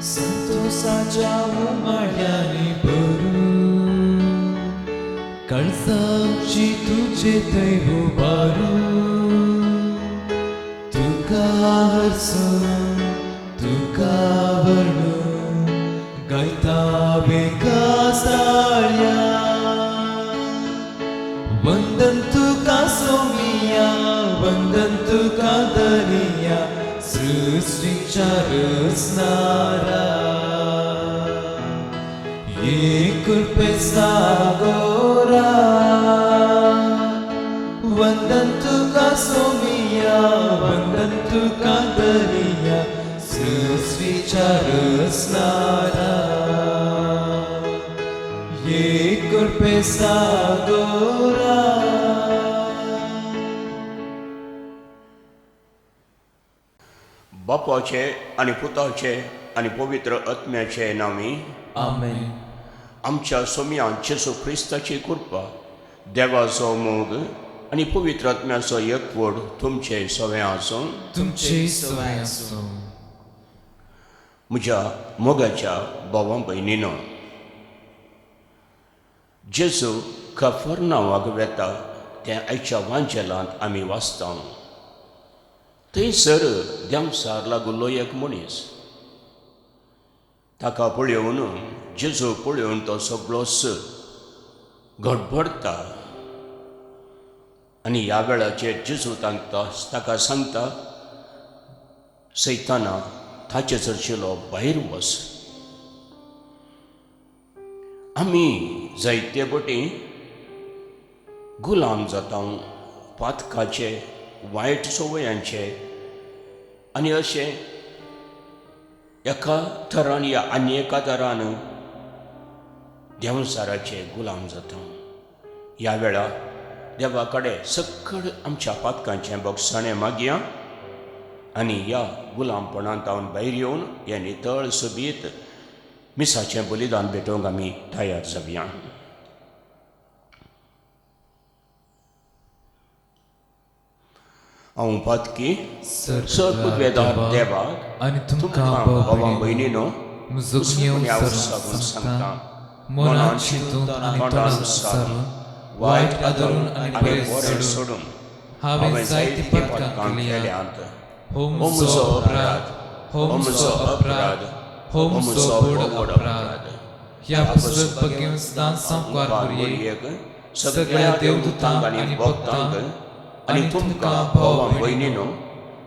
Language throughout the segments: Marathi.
संतोषाच्या उमाळ्याने भरू, काळजाची तुझे दैव बारू. तुका हसून तुका वर्णून गायता बेकासाळ्या. वंदन तुका सोमिया, वंदन तुका दरिया, सृष्टीच्या रचणारा. ये कृपेचा गोरा. वंदन तुका सोमिया, वंदन तुका दरिया, सृष्टीच्या रचणारा. ये कृपेचा गोरा. बापाचे आणि पुताचे आणि पवित्र आत्म्याचे नावी आमेन. आमच्या सोम्या जेसू ख्रिस्ताची कृपा, देवाचो मोग आणि पवित्र आत्म्याचो एकवट तुमचे सगळे आसूं. तुमचे सवय असो. म्हज्या मोगाच्या भावा भयणीनो, जेजू कफरनावाक वेता तें आयच्या वांजेलांत आमी वाचता. थंयसर देंवसार लागुल्लो एक मनीस, ताका पळयोवन जेजू पळयोवन तो सगळोच घडबडता. आनी ह्या वेळाचेर जेजू ताका सांगता, सैताना ताचे चर्चेलो भायर वच. आमी जायते बटी गुलाम जाता पातकाचे, वायट सवयांचे आनी अशें एका तरान या आनी एका तरान देंवसाराचे गुलाम जाता. ह्या वेळा देवा कडेन सकल आमच्या पातकांचें बक्षाणें मागया आनी ह्या गुलामपणांत भायर येवन हें नितळ सोबीत मिसाचें बलिदान भेटोवंक आमी तयार जावया. हांव पातकी सर्पवेदार देवाक आनी तुमकां भावा भयणीनो मुजोगण्यो सांगता, मनान चिंतून आनी तोंडान सारून, वायट आदरून आनी बरें सोडून हांवें जायती पातकां केल्यात. हो म्हजो अपराध, हो म्हजो अपराध, हो म्हजो व्हड अपराध. ह्या पुस्तक बघून दान संस्कार करूये सगळ्या देवदूतांक आनी भक्तांक आनी तुमकां भावा भयणीनो,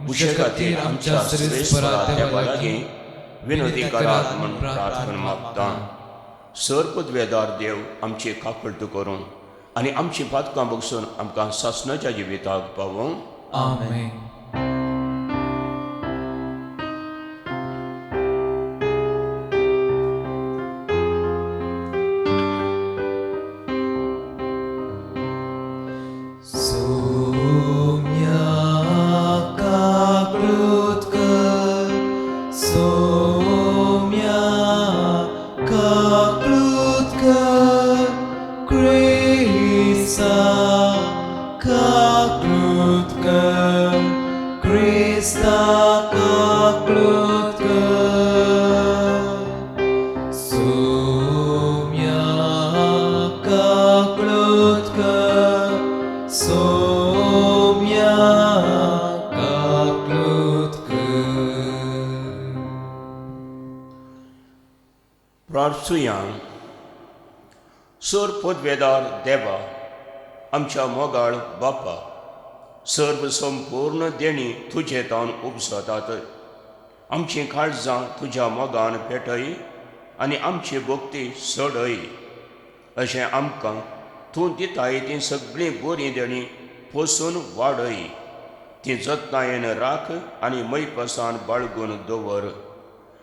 म्हजे खातीर आमच्या श्रेश्ठ देवा लागीं विनोदी करात म्हूण प्रार्थना मागता. सर्पद्वेदार देव आमची काकूळट करूं आनी आमची पातकां बगसून आमकां सासणाच्या जिविताक पावों. आमेन. प्रार्थुया. सर्पद्वेदार देवा, आमच्या मोगाळ बापा, सर्व संपूर्ण देणी तुजे तावन उपसतात. आमची काळजां तुज्या मोगान पेटय आनी आमची भक्ती सडय. अशें आमकां तूं दिताय ती सगळीं बरी देणी पोसून वाडय. ती जतनायेन राख आनी मैपसान बाळगून दवर.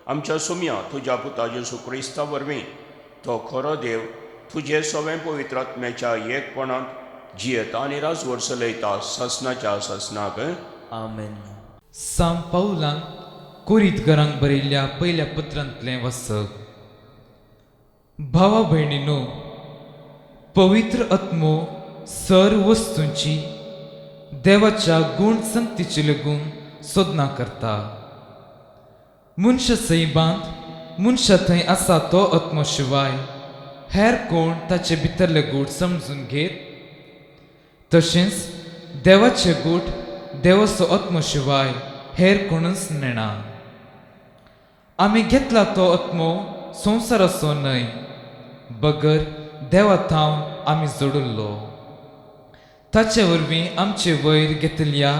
आमच्या सुम्या तुज्या पुता जेसू क्रिस्ता वरवीं तो खरो देव तुजे सगळें पवित्र आत्म्याच्या एकपणांत जियेता आनी राजवट चलयता ससनाच्या ससनाक. आमेन. सांत पौलान कोरिंथकारांक बरयल्ल्या पयल्या पत्रांतलें वाचप. भावा भयणीनो, पवित्र आत्मो सर्व वस्तूंची देवाच्या गुण संगतीची लागून सोदना करता. मनशां सैबांत मनशा थंय आसा तो आत्मो शिवाय हेर कोण ताचे भितरले गूट समजून घेत, तशेंच देवाचे गूट देवाचो आत्मो शिवाय हेर कोणूच नेना. आमी घेतला तो आत्मो संवसाराचो न्हय, बगर देवा थावन आमी जोडुल्लो. ताचे वरवीं आमचे वयर घेतिल्ल्या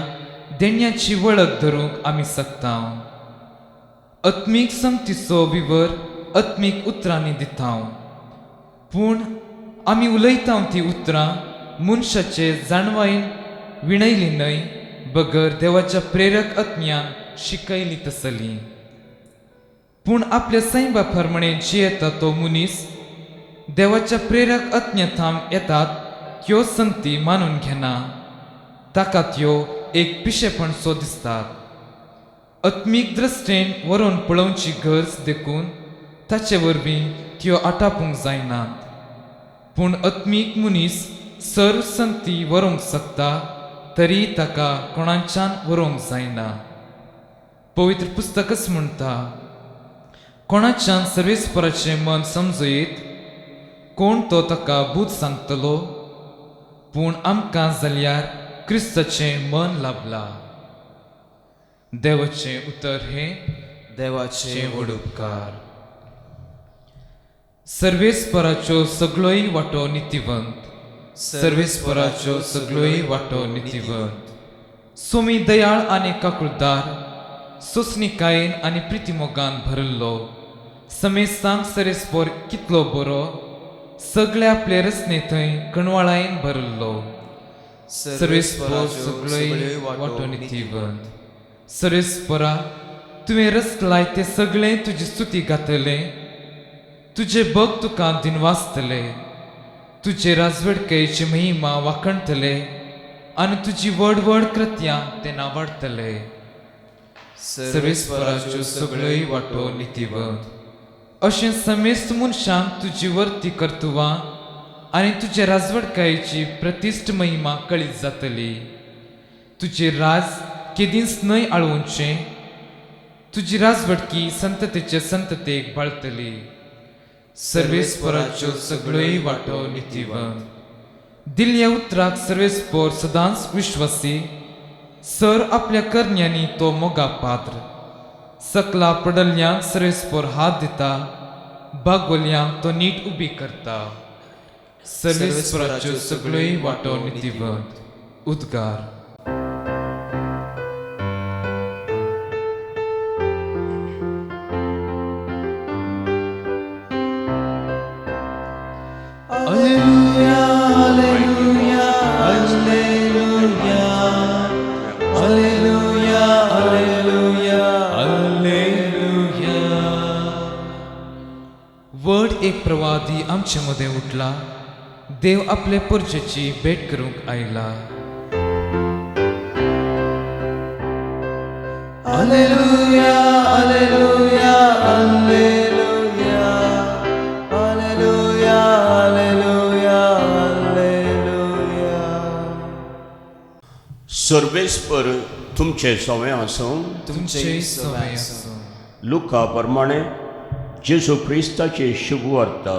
देण्याची वळख धरूंक आमी सकता. आत्मीक संगतीचो विवर आत्मीक उतरांनी दिता, पूण आमी उलयता ती उतरां मनशाचे जाणवायेन विणयली न्हय, बगर देवाच्या प्रेरक आत्म्यान शिकयली तसली. पूण आपल्या सैबा प्रमाणे जियेता तो मनीस देवाच्या प्रेरक आत्म्याथाम येतात त्यो संगती मानून घेना. ताका त्यो एक पिशेपणसो दिसतात. आत्मीक दृश्टेन व्हरून पळोवची गरज देखून ताचे वरवीं त्यो आटापूंक जायनात. पूण आत्मीक मनीस सर्व संगती व्हरूंक शकता, तरी ताका कोणाच्यान व्हरूंक जायना. पवित्र पुस्तकच म्हणटा, कोणाच्यान सर्वेस्पराचें मन समजयत, कोण तो ताका बूध सांगतलो. पूण आमकां जाल्यार क्रिस्ताचें मन लाभला. देवाचें उतर हे देवाचे व्हड उपकार. सर्वेस्पराच्यो सगळोय वाटो नितिवंत, सर्वेस्पराच्यो सगळोय वाटो नितिवंत. सोमी दयाळ आनी काकुळदार, सोंसणीकायेन आनी प्रितीमोगान भरिल्लो, समेस्तांक सर्वेस्पर कितलो बरो, सगळे आपले रचने थंय कणवाळायेन भरिल्लो. सर्वेस्परा सगळोय वाटो नितिवंत. सर्वेस्परा, तुवें रचलाय ते सगळे तुजी स्तुती गातले. तुजे भक्त तुका दिनवासतले. तुजे राजवडकेची महिमा वाखणतले आनी तुजी व्हड व्हड कृत्यां ते नावाडतले. सर्वेस्पराच्यो सगळ्योय वाटो नितिवंत. अशें समेस्त मनशांक तुजी वर्ती कर्तुवां आनी तुजे राजवडकायेची प्रतिश्ठ महिमा कळीत जातली. तुजे राज केदींच न्हय आळोवचें. तुजी राजवडकी संततेचे संततेक बाळतली. सर्वेस्पराच्यो सगळ्योय वाटो नितिवंत. दिल्ल्या उतराक सर्वेस्पर सदांच विश्वासी. सर आपल्या करण्यांनी तो मोगा पात्र. सकला पडल्ल्यांक सर्वेस्पर हात दिता. बागोल्यांक तो नीट उबी करता. सर्वेस्पराच्यो सगळ्योय वाटो नितिवंत. उद्गार. वड एक प्रवादी आमचे मध्ये उठला. देव आपले परजेची भेट करूंक आयला. Alleluia, alleluia, alleluia, alleluia, alleluia, alleluia. सर्वेस्पर तुमचे सवय आसूं. तुमचे सवय आसूं. लुका प्रमाणे जेजू क्रिस्ताचे शुभ वार्ता.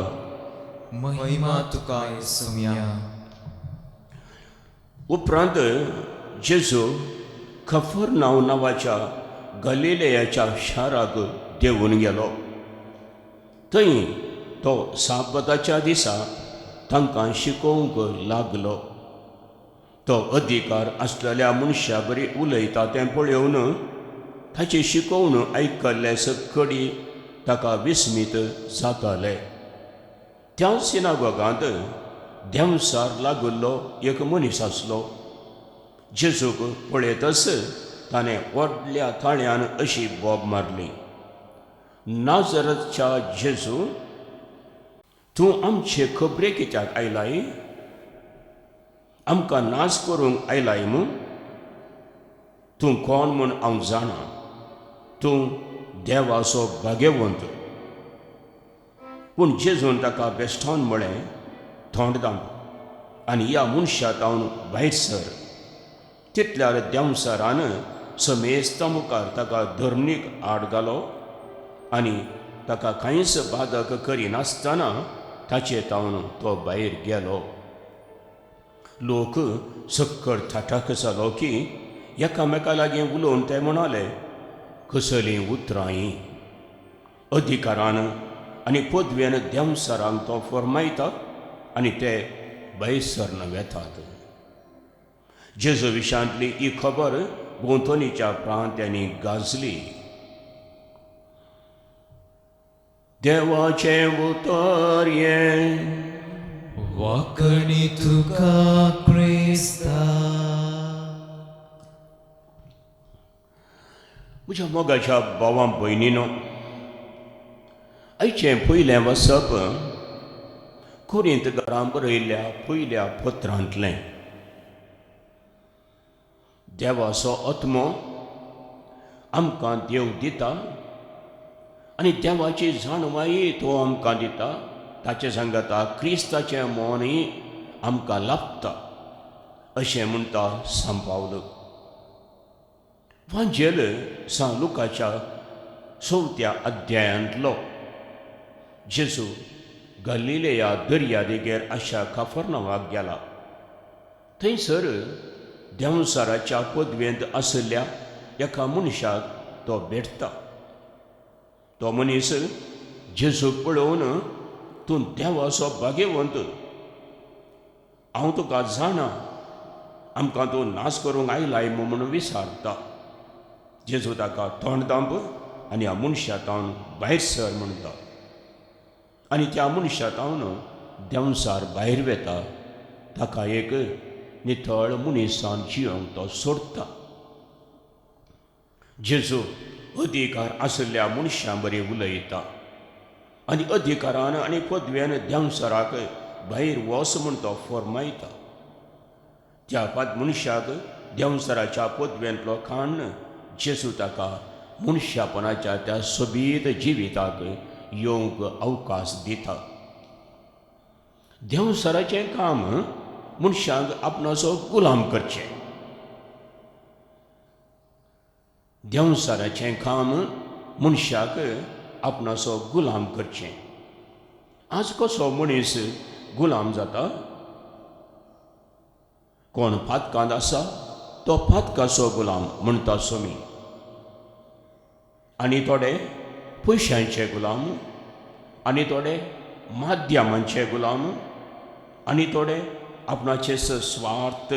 महिमा तुका येसुया. उपरांत जेजू कफरनाहूम नांवाच्या गलिलेयाच्या शाराक देंवून गेलो. थंय तो साबताच्या दिसा तांकां शिकोवंक लागलो. तो अधिकार आसलेल्या मनशा बरी उलयता तें पळोवन ताची शिकवण आयकल्ले सकडी ताका विस्मीत जाताले. त्या सिनागोगांत देंवसार लागुल्लो एक मनीस आसलो. जेजूक पळयतच ताणें व्हडल्या ताळ्यान अशी बोब मारली, नाजरतच्या जेजू, तूं आमचे खबरे कित्याक आयलाय? आमकां नाश करूंक आयलाय मूं? तूं कोण म्हूण हांव जाणा. तूं देवाचो भाग्यवंत. पूण जेजून ताका बेश्टोन म्हळें, थोंड दाम आनी ह्या मनशाक हांव भायर सर. तितल्यार देंवसारान समेस्ता मुखार ताका धरणीक आड घालो आनी ताका कांयच बाधक करिनासतना ताचे तावन तो भायर गेलो. लोक सक्कड थाटाक जालो की एकामेका लागीं उलोवन ते म्हणाले, कसलीं उतरांय. अधिकारान आनी पदवेन देंवसरांक तो फरमायता आनी ते भायर सरन वेतात. जेजू विशांतली ही खबर भोंवतणीच्या प्रांत्यांनी गाजली. देवाचें उतर हें वाकणी तुका क्रिस्ता. म्हज्या मोगाच्या भावां भयणीनो, आयचें पयलें वचप कुरींत घरां बरयल्ल्या पयल्या पत्रांतलें. देवाचो आत्मो आमकां देव दिता आनी देवाची जाणवाई तो आमकां दिता. ताचे सांगता क्रिस्ताचें मोनय आमकां लाभता अशें म्हणटा सान पावलो. वांजेल सान लुकाच्या 4व्या अध्यायांतलो. जेजू गलिलेया दर्या देगेर आशा कफरनावाक गेला. थंयसर देंवसाराच्या पदवेंत आशिल्ल्या एका मनशाक तो भेटता. तो मनीस जेजूक पळोवन, तूं देवाचो भाग्यवंत, हांव तुका जाणा, आमकां तूं नाश करूंक आयलाय म्हणून विचारता. जेजू ताका तोंड दांप आनी ह्या मनशा तावन भायर सर म्हणटा आनी त्या मनशा तावन देंवसार भायर वेता. ताका एक नितळ मनीसान जियोंक तो सोडता. जेजू अधिकार आशिल्ल्या मनशां बरें उलयता आनी अधिकारान आनी पदवेन देंवसराक भायर वच म्हूण तो फरमायता. त्या मनशाक देंवसराच्या पदवेंतलो खाण जेजू ताका मनशापणाच्या त्या सोबीत जिविताक येवंक अवकाश दिता. देंवसराचें काम मनशाक आपणाचो गुलाम करचें. देंवसराचें काम मनशाक आपणाचो गुलाम करचें. आज कसो मनीस गुलाम जाता? कोण फातकांत आसा तो फातकाचो गुलाम म्हणटा सोमी. आनी थोडे पयशांचे गुलाम, आनी थोडे माध्यमांचे गुलाम, आनी थोडे आपणाचे स्वार्थ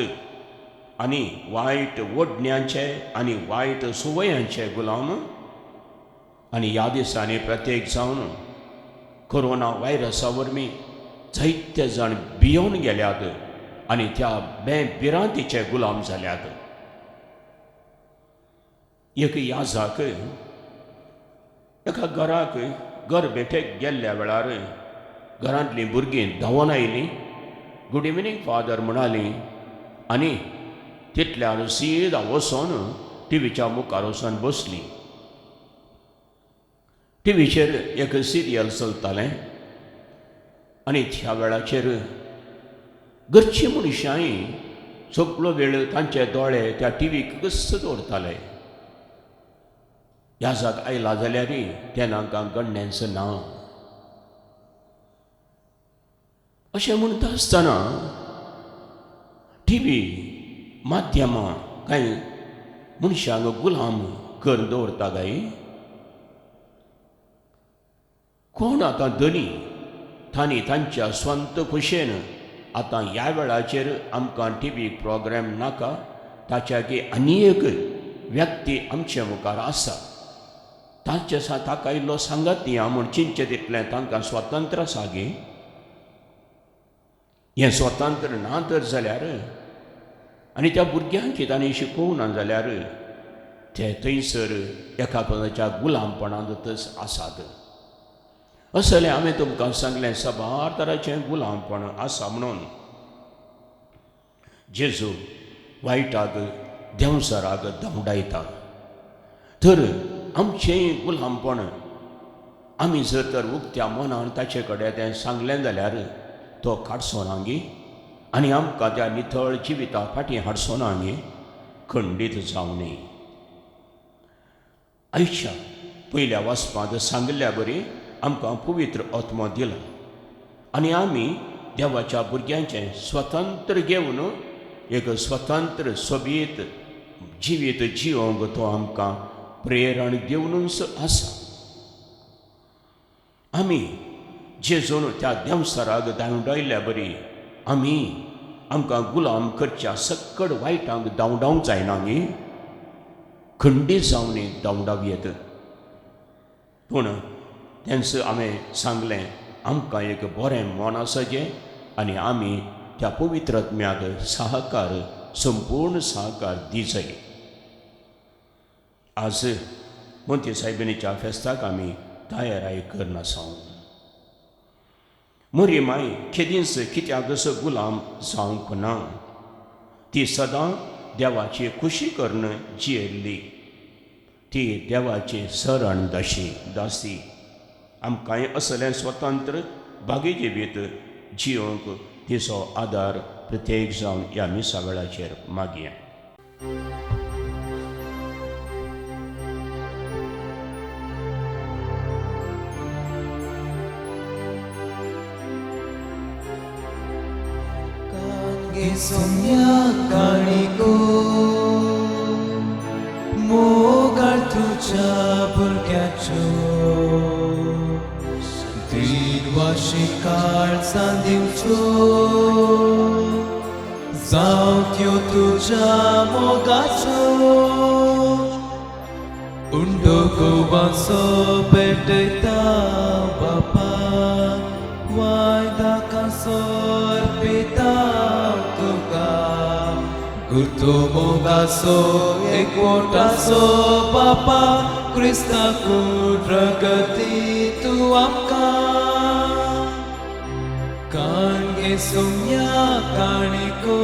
आनी वायट वडण्यांचे आनी वायट सुवयांचे गुलाम. आनी ह्या दिसांनी प्रत्येक जावन कोरोना व्हायरसा वरवीं जायते जाण भियोन गेल्यात आनी त्या बेभिरांतीचे गुलाम जाल्यात. एक याजाक एका घराक घर बेठेक गेल्ल्या वेळार घरांतलीं भुरगीं धांवून आयलीं, गुड इवनिंग फादर म्हणालीं आनी तितल्यान सीदा वचोन टीव्हीच्या मुखार वचोन बसलीं. टीव्हीचेर एक सिरियल चलतालें आनी त्या वेळाचेर घरची मनशांय सगळो वेळ तांचे दोळे त्या टीव्हीक कस्स दवरताले. याजाक आयला जाल्यारय तें तांकां गणनेंच ना. अशें म्हणटा आसतना टीव्ही माध्यमां कांय मनशांक गुलाम करून दवरता गाय. कोण आतां धनी तांणी तांच्या स्वंत खुशेन आतां ह्या वेळाचेर आमकां टीव्ही प्रोग्राम नाका, ताच्याकी आनी एक व्यक्ती आमचे मुखार आसा. तांचे ताका इल्लो सांगात न्ही, हांव म्हण चिंतचें तितलें तांकां स्वतंत्र आसा गे. हें स्वतंत्र ना तर जाल्यार आनी त्या भुरग्यांक तांणी शिकोवना जाल्यार ते थंयसर एका कोणाच्या गुलामपणांतच आसात. असलें हांवें तुमकां सांगलें सबार तराचें गुलामपण आसा म्हणून. जेजू वायटाक देंवसराक धांवडायता. तर आमचेंय गुलामपण आमी जर तर उक्त्या मनान ताचे कडेन तें सांगलें जाल्यार तो काडचो ना गे आनी आमकां त्या नितळ जिविता फाटीं हाडचो ना गे, खंडीत जावं न्ही. आयच्या पयल्या वचपांत सांगल्या बरी आमकां पवित्र आत्मा दिला आनी आमी देवाच्या भुरग्यांचें स्वतंत्र घेवन एक स्वतंत्र सोबीत जिवीत जिवंक तो आमकां प्रेरण दिवनूच आसा. आमी जेजून त्या देंवसराक धांवडायल्या बरी आमकां गुलाम करच्या सक्कड वायटांक धांवडावंक जायना न्ही, खंडीत जावन धांवडावयेत. पूण तेंच हांवें सांगलें आमकां एक बरें मन आसचें आनी आमी त्या पवित्र आत्म्याक सहकार संपूर्ण सहकार दिजय. आज मोंती सायबिणीच्या फेस्ताक आमी तयाराय करन आसां. मोरी माय केदींच कित्याकच गुलाम जावंक ना. ती सदां देवाची खुशी करून जियेल्ली. ती देवाची सरण दासी. आमकांय असलें स्वतंत्र बागी जिवीत जिवंक तिचो आदार प्रत्येक जावन ह्या मिसा वेळाचेर मागया. Sonia Kaniko Mogar tuja burgacho Din washikar sandiucho Zautyo tuja mogacho Undoko banso bedeta bapa Waida kasor pita Gurto mogaso ekwotaso Bapa Krista kudragati tu amka Kange sumya kaniko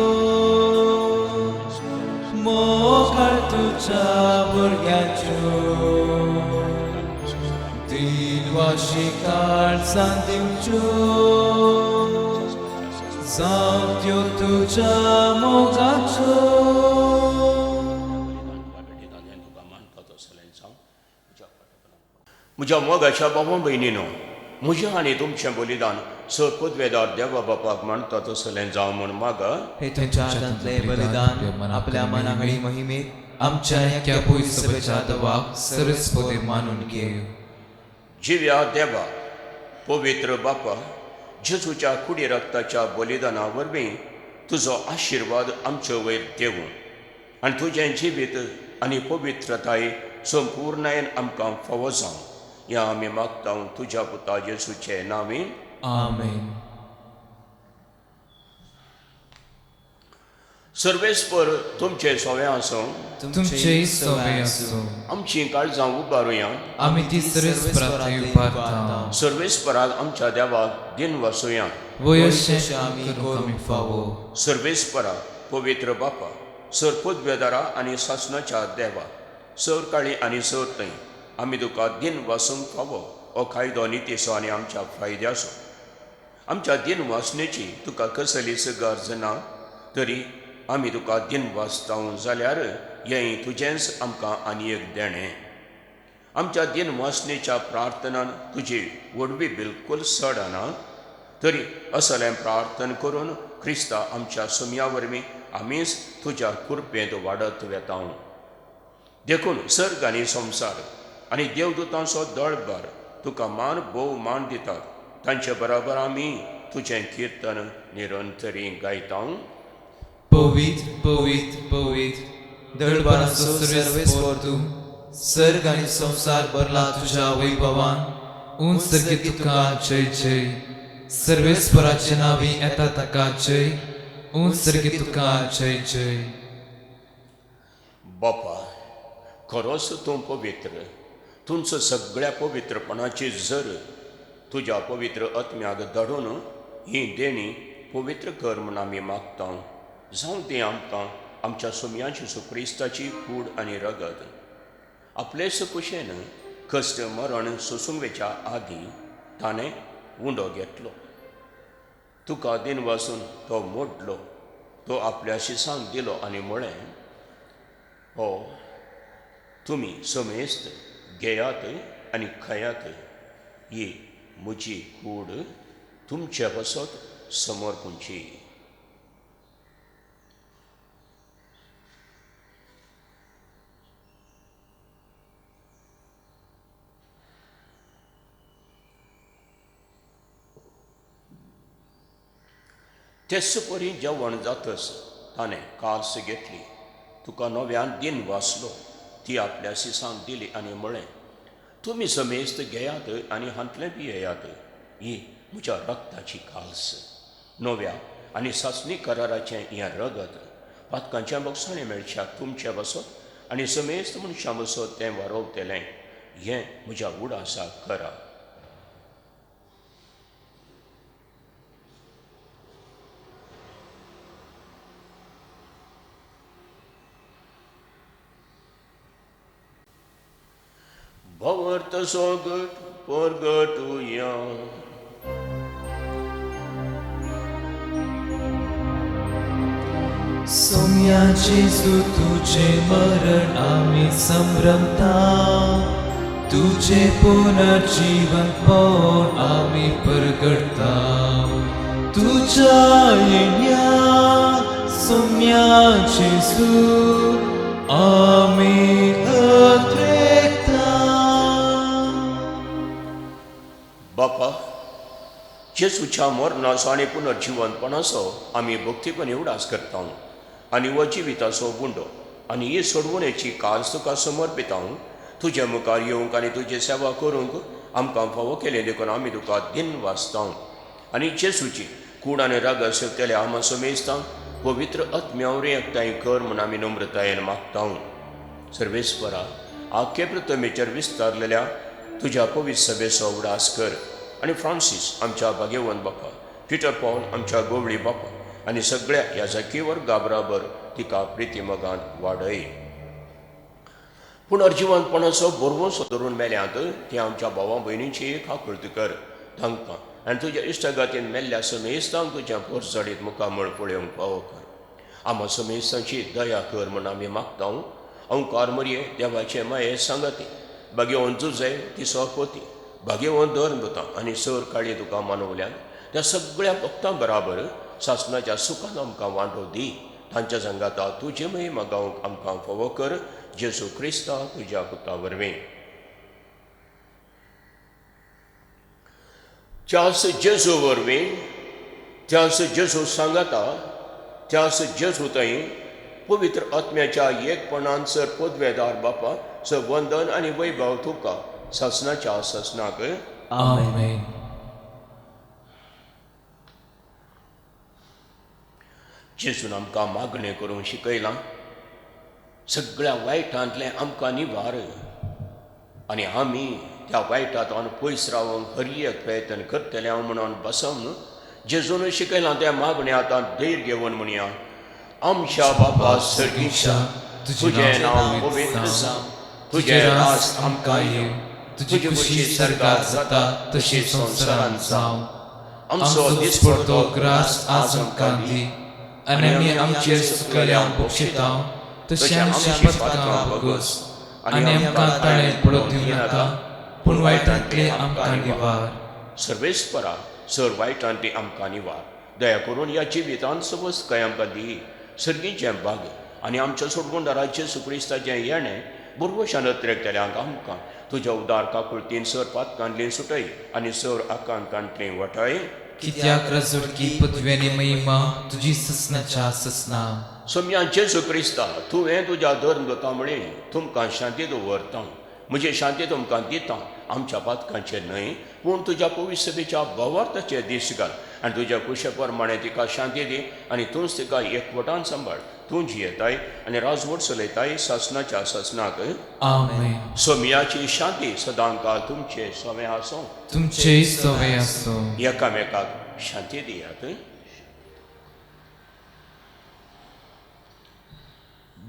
Mokar tuja burgacho Dinwashikar sandimcho Zautyo tuja mogacho म्हज्या मोगाच्या बाबा भयणीनो, म्हजें आनी तुमचें बलिदान सपदवेदार देवा बापाक मानता तसलें जावं म्हूण मागा. हे तुमच्या हातांतले बलिदान आपल्या मनाकडी मोहिमेत आमच्या एक्या सभेच्या दबाक सरस्वती मानून घेव. जिव्या देवा पवित्र बापा, जेजूच्या कुडी रक्ताच्या बलिदाना वरवीं तुजो आशिर्वाद आमचे वयर देवूं आनी तुजें जिवीत आनी पवित्रताय संपूर्णयेन आमकां फावो जावं ह्या आमी मागता तुज्या पुता जेजूचे नांवें. आमेन. सर्वेस्पर तुमचे सोवे आसूं, तुमचे सोवे आसूं. आमची काळजां उबारुया. आमी ती सर्वेस्परांत उबारता. सर्वेस्पराक आमच्या देवाक दिन वासुया. वयशें आमी करूंक फावो. सर्वेस्परा पवित्र बापा, सर पदवेदारा आनी सासणाच्या देवा, सर काळी आनी सर थंय आमी तुका दिन वासूंक फावो हो कायदो नितीसो आनी आमच्या फायद्याचो. आमच्या दिन वासणेची तुका कसलीच गरज ना, तरी आमी तुका दिन वाचता जाल्यार हें तुजेंच आमकां आनी एक देणें. आमच्या दिन वाचणेच्या प्रार्थनान तुजी वडवी बिलकुल सडना, तरी असलें प्रार्थन करून क्रिस्ता आमच्या सुमया वरवीं आमीच तुज्या कृपेंत वाडत वेता. देखून सर्ग आनी संवसार आनी देवदूतांचो दळभार तुका भोव मान दितात. तांचे बरोबर आमी तुजें किर्तन निरंतरी गायता. पवित्र पवित्र पवित्र दळबाराचो सर्वेस्पर तूं, सर्ग आनी संवसार भरला तुज्या वैभवान. उंच सर्गी तुका जय जय. सर्वेस्पराचे नांवी येता ताका जय. उंच सर्गी तुका जय जय. बापा, खरोच तूं पवित्र. तुमचो सगळ्या पवित्रपणाची झर तुज्या पवित्र आत्म्याक धाडून ही देणी पवित्र कर म्हूण आमी मागता. जावं ती आमकां आमच्या सुमयाची सुक्रिस्ताची कूड आनी रगत आपलेच कुशेन कश्ट मरण सुसुंगेच्या आदीं ताणें उंडो घेतलो. तुका दिन वाचून तो मोडलो, तो आपल्या शिसांक दिलो आनी म्हळें, हो तुमी समेस्त घेयात आनी खयात. ही म्हजी कूड तुमचे बसत समोर पुंची. तेच परी जेवण जातस ताणें काल्स घेतली, तुका नव्यान दिन वाचलो, ती आपल्या सिसांक दिली आनी म्हळें, तुमी समेस्त घेयात आनी हांतलें पियेयात, ही म्हज्या रक्ताची काल्स, नव्या आनी सासणी कराराचें हें रगत, पातकांच्या बोगसाणें मेळच्याक तुमचे बसत आनी समेस्त मनशां बसत तें वारोवतलें, हें म्हज्या उडासाक करा. Bavart sogut porgatuya. सोम्या जेजू तुझे मरण आम्ही संभ्रमता, तुझे पुनर्जीवन पावन आम्ही परगडता. तुझ्या येण्या सोम्या जेजू आम्ही अत्रेकता. बापा, जेजूच्या मरणाचो आनी पुनर्जीवनपणाचो आमी भक्तीपणी उडास करता आनी हो जिविताचो गुंडो आनी ही सोडवणेची काज तुका समर्पिता. तुजे मुखार येवंक आनी तुजी सेवा करूंक आमकां फावो केलें देखून आमी तुका दिन वाचता आनी जेजूची कूड आनी राग सेवतले आमा समेस्तां पवित्र आत्म्यावर एकठांय कर म्हूण आमी नम्रतायेन मागता. सर्वेस्परा, आख्खे प्रथमेचेर विस्तारलेल्या तुज्या पवित्र सभेचो उडास कर आनी फ्रांसीस आमच्या भाग्यवंत बापा, पिटर पॉल आमच्या गोवळी बापा आनी सगळ्या ह्या जाकी वर्गा बराबर तिका प्रिती मोगान वाडय. पुनर्जीवनपणाचो बोरवोसो धरून मेल्यांत ते आमच्या भावा भयणीची एक आकृती कर तांकां आनी तुज्या इश्टगातीन मेल्ल्या समेस्तांक तुज्या पोरसाडीत मुखामळ पळोवंक फावो कर. आमा समेस्तांची दया कर म्हूण आमी मागता. अंकार मरये देवाचे माये सांगाती, भाग्यवंत जुजे तिसो कोती, भाग्यवंत धर्मता आनी सर काळी तुका मानवल्यान त्या सगळ्या भक्तां बराबर सासणाच्या सुखान आमकां वांटो दी. तांच्या संगाता तुजे महिमा गावंक आमकां फावो कर. जेजू क्रिस्ता तुज्या पुता वरवीं. त्याच जेजू वरवीं, त्याच जेजू सांगाता, त्याच जेजू थंय पवित्र आत्म्याच्या एकपणान सर पदवेदार बापा सर वंदन आनी वैभव तुका सासणाच्या सासणाक. आमेन. जेजून आमकां मागणें करूंक शिकयलां, सगळ्या वायटांतलें आमकां निवार आनी आमी त्या वायटांतल्यान पयस रावंक हर एक प्रयत्न करतले हांव म्हणून बसवन जेजून शिकयलां त्या मागणे आतां धैर्य घेवन म्हणया. आमच्या बापा सर्गीच्या, तुजें नांव पवित्र जावं, तुजें राज आमकां येवं, तुजी खुशी स्वर्गांत जाता तशी संवसारांत जावं. आमचो दिसपडटो ग्रास आज आमकां दी आनी आमी आमचेर सुकल्यांक बक्षितांव तशें आमच्या पथकां भोगोस आनी आमकां ताळेंत पडोवंक दिवं नाका, पूण वायटांतले आमकां निवार. सर्वेस्परा, सर वायटांतली आमकां निवार. दया करून ह्या जिवितांत सवस काय आमकां दी. सर्गीचें भाग आनी आमच्या सोडगुंडारा जेजू क्रिस्ताचें येणें बुरवशान अत्रेकतल्यांक आमकां तुज्या उदार काकुळतीन सर पातकांतली सुटय आनी सर आकांतांतली वटय. कित्याक राजवडकी पदव्यानी महिमा तुजी ससनाच्या ससना. सोम्या जेजू क्रिस्ता, तुवें तुज्या धर्मदूता म्हणें तुमकां शांती दवरता, म्हजी शांती तुमकां दिता. आमच्या पातकांचेर न्हय पूण तुज्या पवित्र सभेच्या भवार्थाचेर दीस घाल आनी तुज्या कुशे प्रमाणे तिका शांती दी आनी तूंच तिका एकवटान सांबाळ. तूं जियेताय आनी राजवट चलयताय सासणाच्या सासणाक. आमेन. सोम्याची शांती सदांकाळ तुमचे सवे आसूं. तुमचे सवे आसूं. एकामेकाक शांती दियात.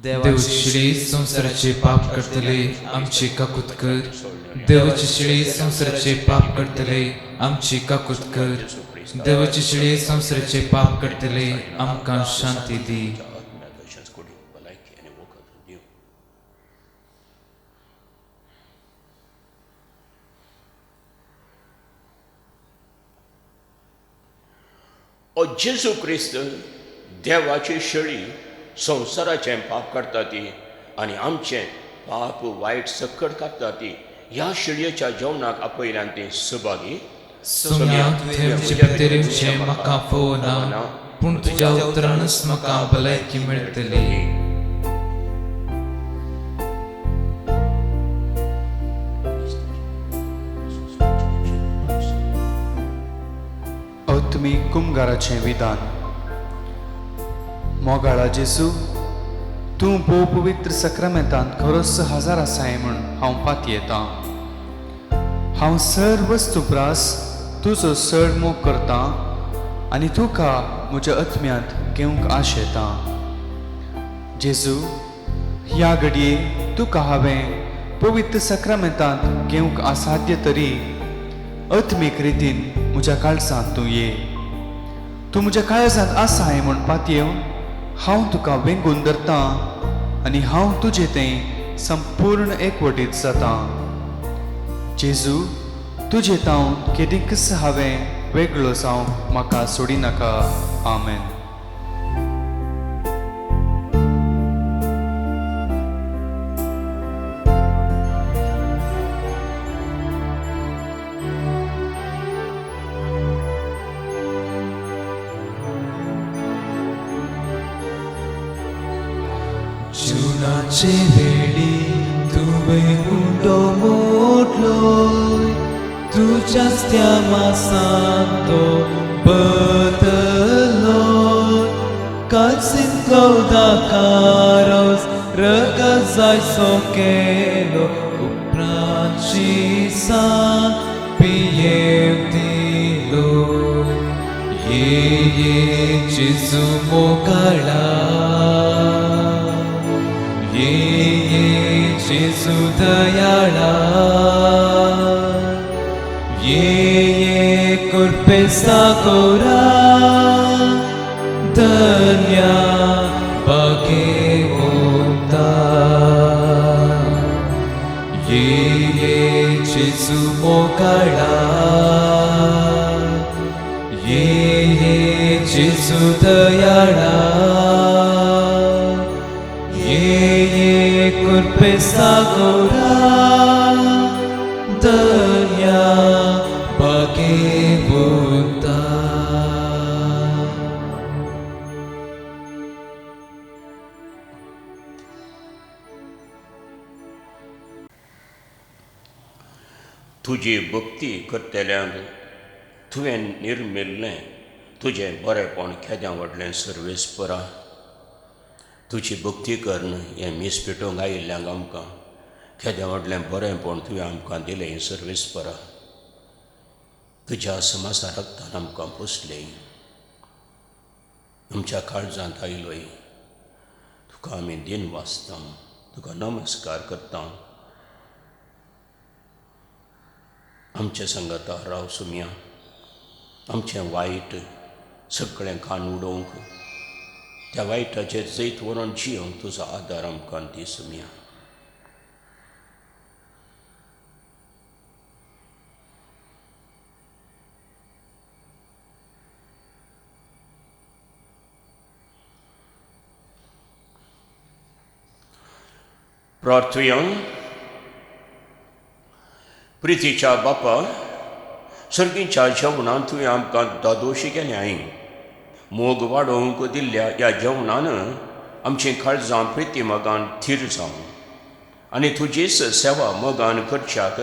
देवश्री संसाराचे पाप करतले आमचे काकूत कर. देवाची शिळे संसाराचे पाप करतले आमचे काकूत कर. देवाची शिळे संसाराचे पाप करतले आमकां शांती दी. ओ जेजू क्रिस्त देवाची शेळी संवसाराचें पाप काडटा ती आनी आमचें पाप वायट सकट काडटा ती ह्या शेळयेच्या जेवणाक आपयल्यान ती सहभागी सोम्या तुवें म्हजे पितरेचें म्हाका फोवना पूण तुज्या उतरानच म्हाका भलायकी मेळटली. आत्मीक कुमगाराचें विधान. मोगाळा जेजू, तूं भोव पवित्र सक्रामेंतांत खरोच हजार आसाय म्हूण हांव पाती येतां. हांव सर्व वस्तुप्रास तुजो चड मोग करतां आनी तुका म्हज्या आत्म्यांत घेवंक आश येता. जेजू, ह्या घडये तुका हांवें पवित्र सक्रामेंतांत घेवंक असाध्य तरी आत्मीक रितीन म्हज्या काळजांत तूं ये. तूं म्हज्या काळजांत आसाय म्हूण पातयेवन हांव तुका वेंगून धरतां आनी हांव तुजें तें संपूर्ण एकवटीत जातां. जेजू, तुजे तावन केदींच हांवें वेगळो जावंक म्हाका सोडिनाका. आमेन. जीवनाचे वेळी तुवें उंडो मोडलोय, तुज्याच त्या मासांत तो बदलो. काळजीन कौदाकारोस रगत जायसो केलो, उपरांची सान पियेव दिलो. ये जेजू मोगाळा, ये जेजू दयाळा, ये कुर्पेसा कोरा धन्या भाग्यवंता. ये जेजू मोगाळा, ये जेजू दयाळा, ये कुर्पेसा कोरा धन्या भाग्यवंता. तुजी भक्ती करतल्यांक तुवें निर्मिल्लें तुजें बरेंपण केद्या व्हडलें सर्वेस्परा. तुजी भक्ती करन हें मीसपिटोवंक आयिल्ल्यांक आमकां केदें व्हडलें बरेंपण तुवें आमकां दिलें हें सर्वेस्परा. तुज्या समाजा रक्तान आमकां पोसलें, आमच्या काळजांत आयलोय. तुका आमी दिन वाचता, तुका नमस्कार करता. आमचे संगता राव सुम्या, आमचें वायट सगळें खाण उडोवंक, त्या वायटाचेर जैत व्हरून जियोंक तुजो आदार आमकां दी सुम्या. प्रार्थुया. प्रितीच्या बापा, सर्गीच्या जेवणान तुवें आमकां दादोशी केल्याय. मोग वाडोवंक दिल्ल्या ह्या जेवणान आमचीं काळजां प्रिती मोगान थीर जावं आनी तुजीच सेवा मोगान करच्याक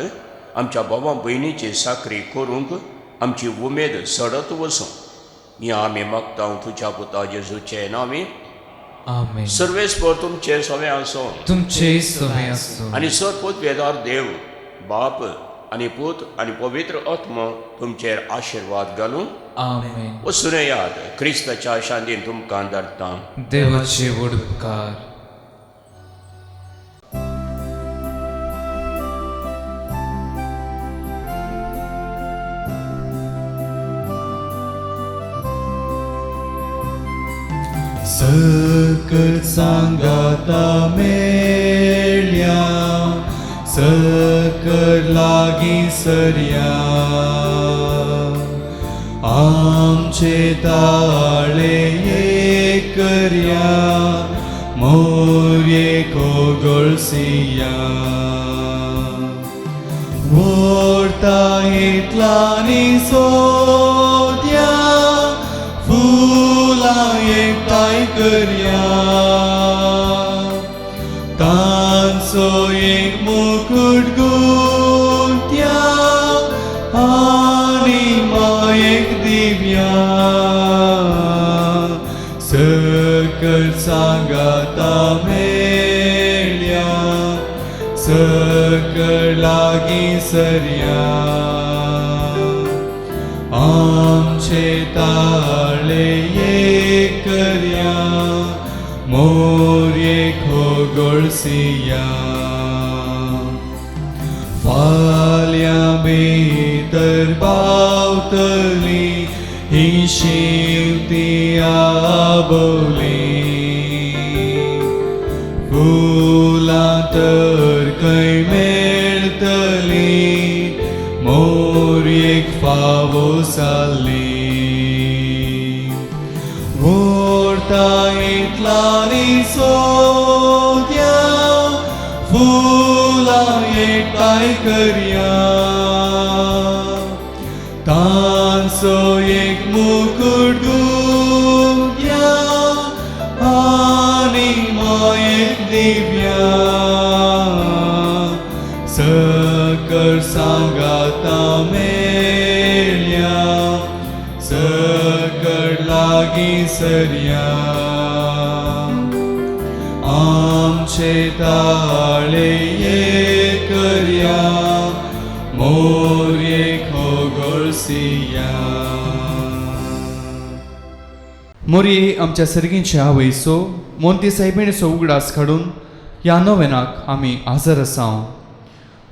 आमच्या भावा भयणीची साखरी करूंक आमची उमेद सडत वचूं. हें आमी मागता तुज्या पुता जेजूचे नांवे. आमेन. सर्वेस्पर तुमचे सवे आसूं तुमचे सवे आसूं आनी सरपूत वेदार देव बाप आनी पूत आनी पवित्र आत्मा तुमचेर आशिर्वाद घालूं. आमेन. वचून येयात. क्रिस्ताच्या शांतीन तुमकां धाडटा. देवाचे व्हड उपकार. सकट सांगाता मेळ्या, सकट लागीं सरया. आमचे ताळे एक करया मोर्ये कोगोळसिया व्हरता इतलांनी सोद्या फुलां एकठांय करया तांचो एक मुकुट गुंथया आनी मायेक दिव्या सकल सांगाता मेळ्या सकल लागीं सरया आमचे ताळे एक करया मोर्ये कोगोळसिया फाल्यां भितर पावतली ही शेवती आबोली फुलां तर खंय मेळटली मोर्येक फावो जाल्ली व्हरता इतलांनी सोद्या फुलां एकठांय करया तांचो एक मुकुट गुंथया आनी मायेक दिव्या सकल सांगाता मेळ्या सकल लागीं सरया आमचे ताळे एक करया मोर्ये कोगोळसिया मोरये आमच्या सर्गींच्या आवयचो मोंती सायबीणचो उगडास काडून ह्या नोवेनाक आमी हाजर आसा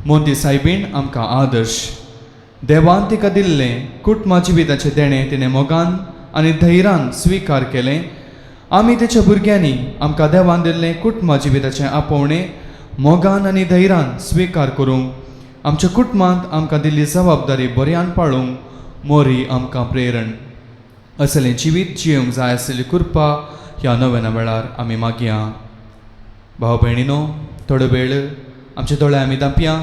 मोंती सायबीण आमकां आदर्श देवान तिका दिल्लें कुटुंबा जिविताचें देणें तिणें मोगान आनी धैर्यान स्विकार केलें आमी तेच्या भुरग्यांनी आमकां देवान दिल्लें कुटुंबा जिविताचें आपोवणें मोगान आनी धैर्यान स्विकार करूंक आमच्या कुटुंबांत आमकां दिल्ली जबाबदारी बऱ्यान पाळूंक मोरी आमकां प्रेरण असलें जिवीत जियोंक जाय आसलेली कृपा ह्या नव्याना वेळार आमी मागया भाव भयणीनो थोडो वेळ आमचे दोळे आमी धांपया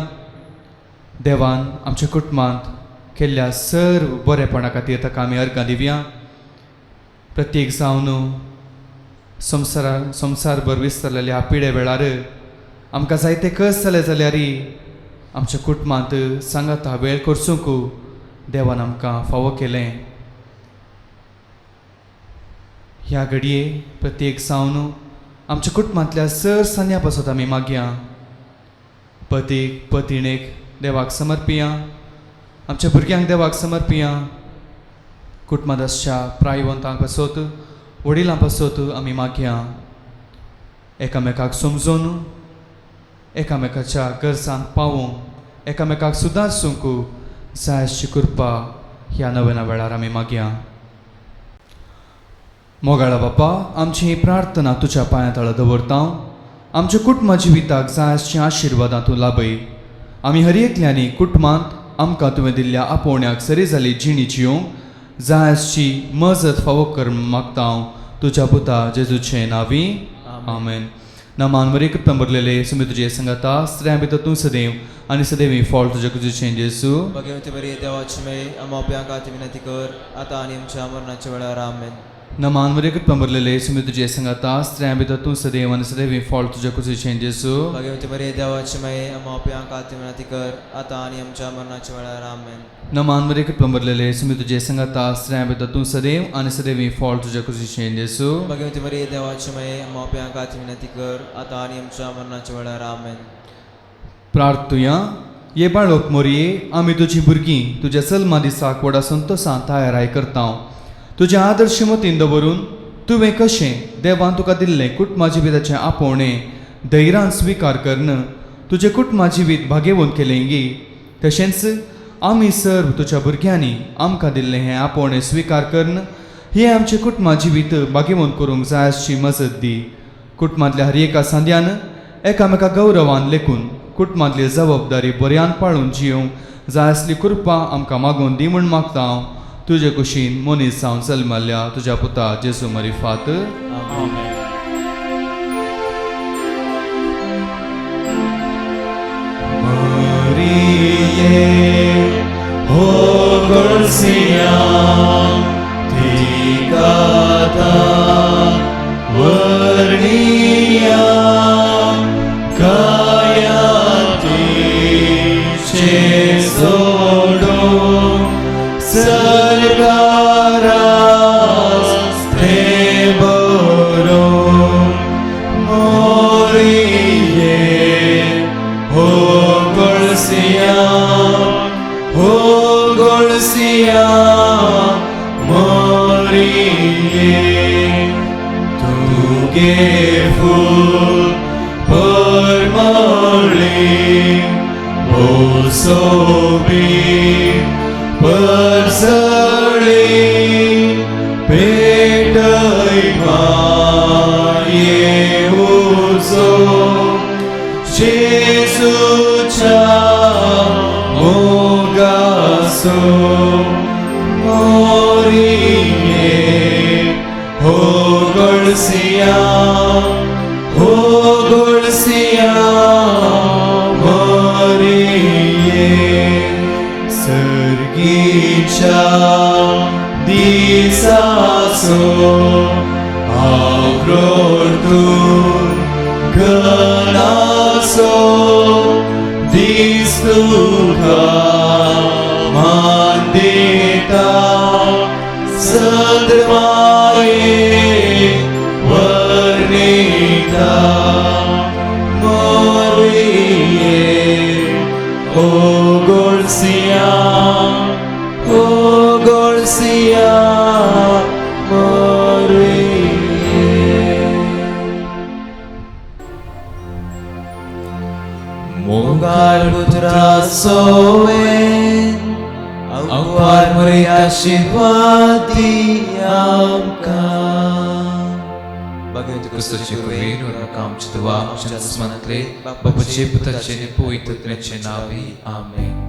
देवान आमच्या कुटुंबांत केल्ल्या सर्व बरेपणा खातीर ताका आमी अर्गां दिवया प्रत्येक जावन संवसारभर विस्तरलेल्या पिडे वेळार आमकां जायते कस जाले जाल्यारय आमच्या कुटुंबांत सांगाता वेळ करसूंक देवान आमकां फावो केलें ह्या घडये प्रत्येक जावन आमच्या कुटुंबांतल्या सर सान्या पासत आमी मागया पतीक पत्नीक देवाक समर्पिया आमच्या भुरग्यांक देवाक समर्पिया कुटुंबांत आसच्या प्रायवंतांक पासत वडिलां पासत आमी मागया एकामेकाक समजून एकामेकाच्या गरजांक पावोवंक एकामेकाक सुदारसूंक जाय आसची कृपा ह्या नव्याना वेळार आमी मागया मोगाळा बापा आमची ही प्रार्थना तुज्या पांया तळा दवरता आमच्या कुटुंबा जिविताक जाय आसचीं आशिर्वादां तूं लाभय आमी हर एकल्यांनी कुटुंबांत आमकां तुवें दिल्ल्या आपोवण्याक सरी जाली जिणी जियोंक जाय आसची मजत फावो कर मागता तुज्या पुता जेजूचे नांवी आमेन नामान मरी कृपा भरलेले सुमी तुजे संगता स्त्रियां भितर तूं सदैव आनी सदैव फॉल तुज्या कुजेचें जेजू भगवती मरी देवाची मेळ आमोप्यांक आती विनंती कर आतां आनी आमच्या मरणाच्या वेळार आमेन नामान मरी कृपा भरलेले सुमी तुजे संगता स्त्रियां भितर तूं सदैव आनी सदैव फॉल तुज्या कुजेचें जेजू भगवती मरी देवाची मेळ आमोप्यांक आती विनंती कर आतां आनी आमच्या मरणाच्या वेळार आमेन नमान मरी कृपा भरलेले सुमी तुजे संगता स्त्रियां भितर तूं सदैव आनी सदैव फॉल तुज्या कुजेचें जेजू भगवती मरी देवाची मेळ आमोप्यांक आती विनंती कर आतां आनी आमच्या मरणाच्या वेळार आमेन प्रार्थुया ये बाळोक मोरये आमी तुजी भुरगीं तुज्या सल्मा दिसाक व्हडा संतोशान तयाराय करता तुज्या आदर्श मतीन दवरून तुवें कशें देवान तुका दिल्लें कुटुंबा जिविताचें आपोवणें धैर्यान स्विकार करन तुजें कुटुंबा जिवीत भागेवून केलें गी तशेंच आमी सर्व तुज्या भुरग्यांनी आमकां दिल्लें हें आपोवणें स्विकार करन हें आमचें कुटुंबा जिवीत भागेवून करूंक जाय आसची मजत दी कुटुंबांतल्या हर एका सांद्यान एकामेका गौरवान लेखून कुटुंबांतली जबाबदारी बऱ्यान पाळून जियोंक जाय आसली कृपा आमकां मागून दी म्हूण मागता तुझे कुशीन मोनीस जावन जल्मल्या तुझ्या पुता जेजू मरी फात हो गोडसिया तिकाता वर्णिया कायातीचे सोडून सरकारास ते बरोवन मोरिये हो गोडसिया मोरिये तुगे फूल परमळी बोसोबी परसळी पेटय माये उजो जेजूच्या मोगासो मोरिये हो गोडसिया मोरिये सर्गीच्या दिसासो आवरोतून गणासो दिस तुका मान देता सद्माये वर्णिता मोरिये ओ गोडसिया मोरिये मोगाळ पुत्रा सोवेन अवतार मरे आशीर्वादी आमकां Bhagavad Gita Kurveinu Rakam Chitava Chansmantre Bapache Putache Nepoitatmeche Navi Amen.